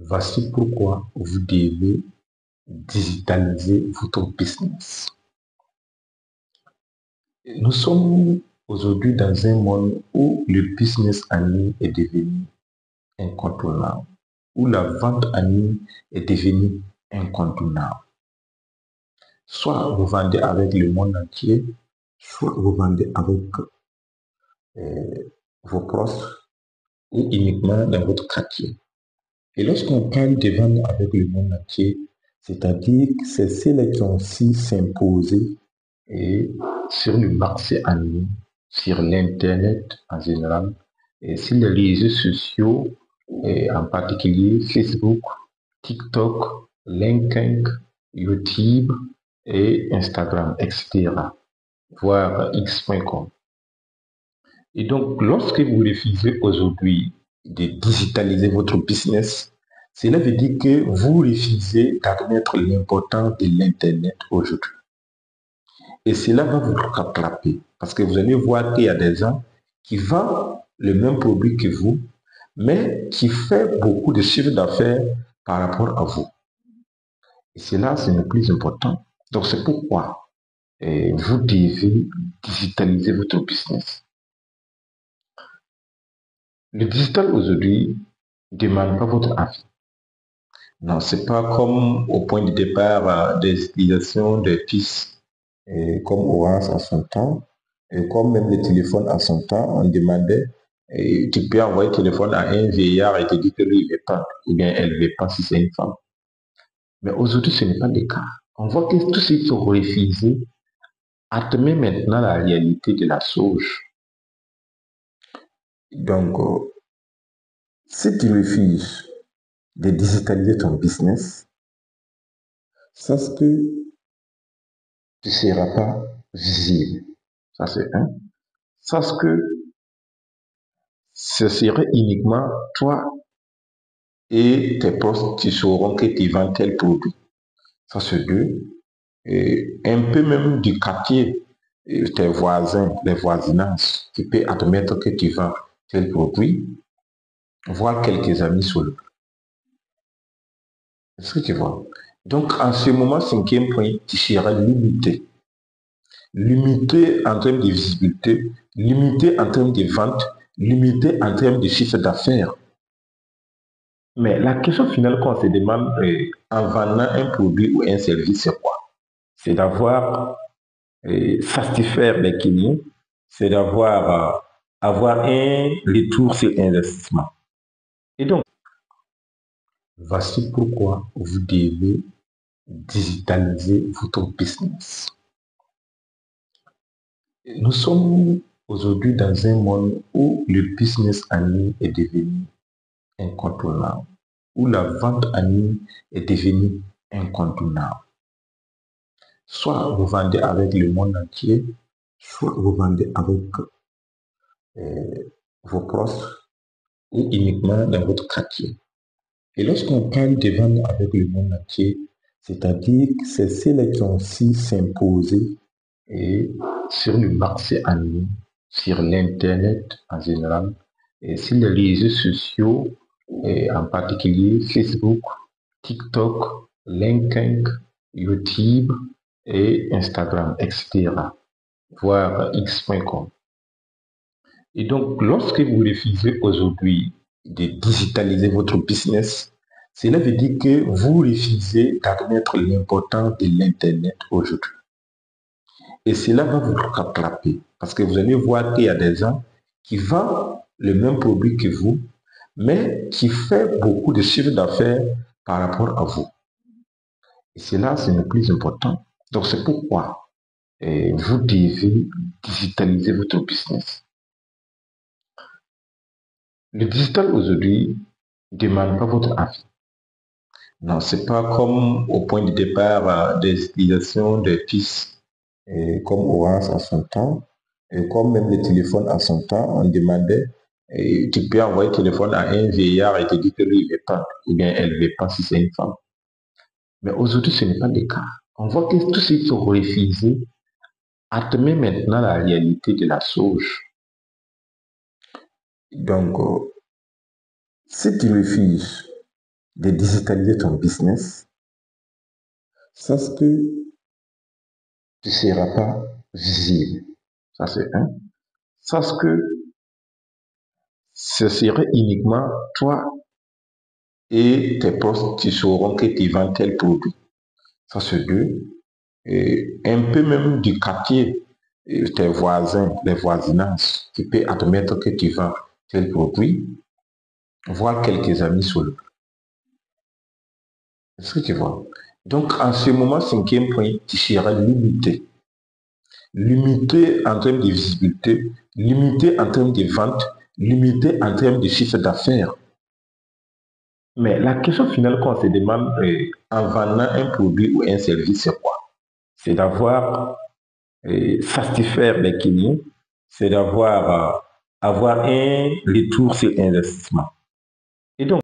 Voici pourquoi vous devez digitaliser votre business. Nous sommes aujourd'hui dans un monde où le business en ligne est devenu incontournable, où la vente en ligne est devenue incontournable. Soit vous vendez avec le monde entier, soit vous vendez avec vos proches ou uniquement dans votre quartier. Et lorsqu'on parle de vendre avec le monde entier, c'est-à-dire que c'est ceux qui ont su s'imposer et sur le marché en ligne, sur l'Internet en général, et sur les réseaux sociaux, et en particulier Facebook, TikTok, LinkedIn, YouTube et Instagram, etc., voire X.com. Et donc, lorsque vous refusez aujourd'hui de digitaliser votre business, cela veut dire que vous refusez d'admettre l'importance de l'Internet aujourd'hui. Et cela va vous rattraper parce que vous allez voir qu'il y a des gens qui vendent le même produit que vous, mais qui fait beaucoup de chiffre d'affaires par rapport à vous. Et cela, c'est le plus important. Donc, c'est pourquoi vous devez digitaliser votre business. Le digital aujourd'hui ne demande pas votre avis. Non, c'est pas comme au point de départ des utilisations des puces comme Orange à son temps, et comme même les téléphones à son temps, on demandait, et tu peux envoyer le téléphone à un vieillard et te dire que lui, il ne veut pas, ou bien elle ne veut pas si c'est une femme. Mais aujourd'hui, ce n'est pas le cas. On voit que tous ceux qui sont refusés admettent maintenant la réalité de la chose. Donc, si tu refuses de digitaliser ton business, sache que tu ne seras pas visible. Ça, c'est un. Sache que ce serait uniquement toi et tes proches qui sauront que tu vends tel produit. Ça, c'est deux. Et un peu même du quartier, tes voisins, les voisinages, qui peuvent admettre que tu vends tel produit, voire quelques amis seulement. Est-ce que tu vois? Donc, en ce moment, cinquième point, tu seras limité. Limité en termes de visibilité, limité en termes de vente, limité en termes de chiffre d'affaires. Mais la question finale qu'on se demande en vendant un produit ou un service, c'est quoi? C'est d'avoir satisfaire les clients, c'est d'avoir avoir un retour sur investissement. Et donc, voici pourquoi vous devez digitaliser votre business. Nous sommes aujourd'hui dans un monde où le business en ligne est devenu incontournable, où la vente en ligne est devenue incontournable. Soit vous vendez avec le monde entier, soit vous vendez avec vos proches ou uniquement dans votre quartier. Et lorsqu'on parle de vendre avec le monde entier, c'est-à-dire que c'est ceux qui ont su s'imposer et sur le marché en ligne, sur l'Internet en général, et sur les réseaux sociaux, et en particulier Facebook, TikTok, LinkedIn, YouTube et Instagram, etc., voire X.com. Et donc, lorsque vous refusez aujourd'hui de digitaliser votre business, cela veut dire que vous refusez d'admettre l'importance de l'Internet aujourd'hui. Et cela va vous rattraper parce que vous allez voir qu'il y a des gens qui vendent le même produit que vous, mais qui fait beaucoup de chiffre d'affaires par rapport à vous. Et cela, c'est le plus important. Donc, c'est pourquoi vous devez digitaliser votre business. Le digital aujourd'hui ne demande pas votre avis. Non, c'est pas comme au point de départ des utilisations des puces comme Orange à son temps, et comme même les téléphones à son temps, on demandait, tu peux envoyer le téléphone à un vieillard et te dire que lui, il ne veut pas, ou bien elle ne veut pas si c'est une femme. Mais aujourd'hui, ce n'est pas le cas. On voit que tous ceux qui sont refusés admettent maintenant la réalité de la chose. Donc, si tu refuses de digitaliser ton business, sache que tu ne seras pas visible. Ça, c'est un. Sache que ce serait uniquement toi et tes postes qui sauront que tu vends tel produit. Ça, c'est deux. Et un peu même du quartier, tes voisins, les voisinages, qui peuvent admettre que tu vends tel produit, voire quelques amis seulement. Est-ce que tu vois? Donc, en ce moment, cinquième point, tu seras limité. Limité en termes de visibilité, limité en termes de vente, limité en termes de chiffre d'affaires. Mais la question finale qu'on se demande en vendant un produit ou un service, c'est quoi? C'est d'avoir satisfaire les clients, c'est d'avoir avoir un retour sur investissement. Et donc,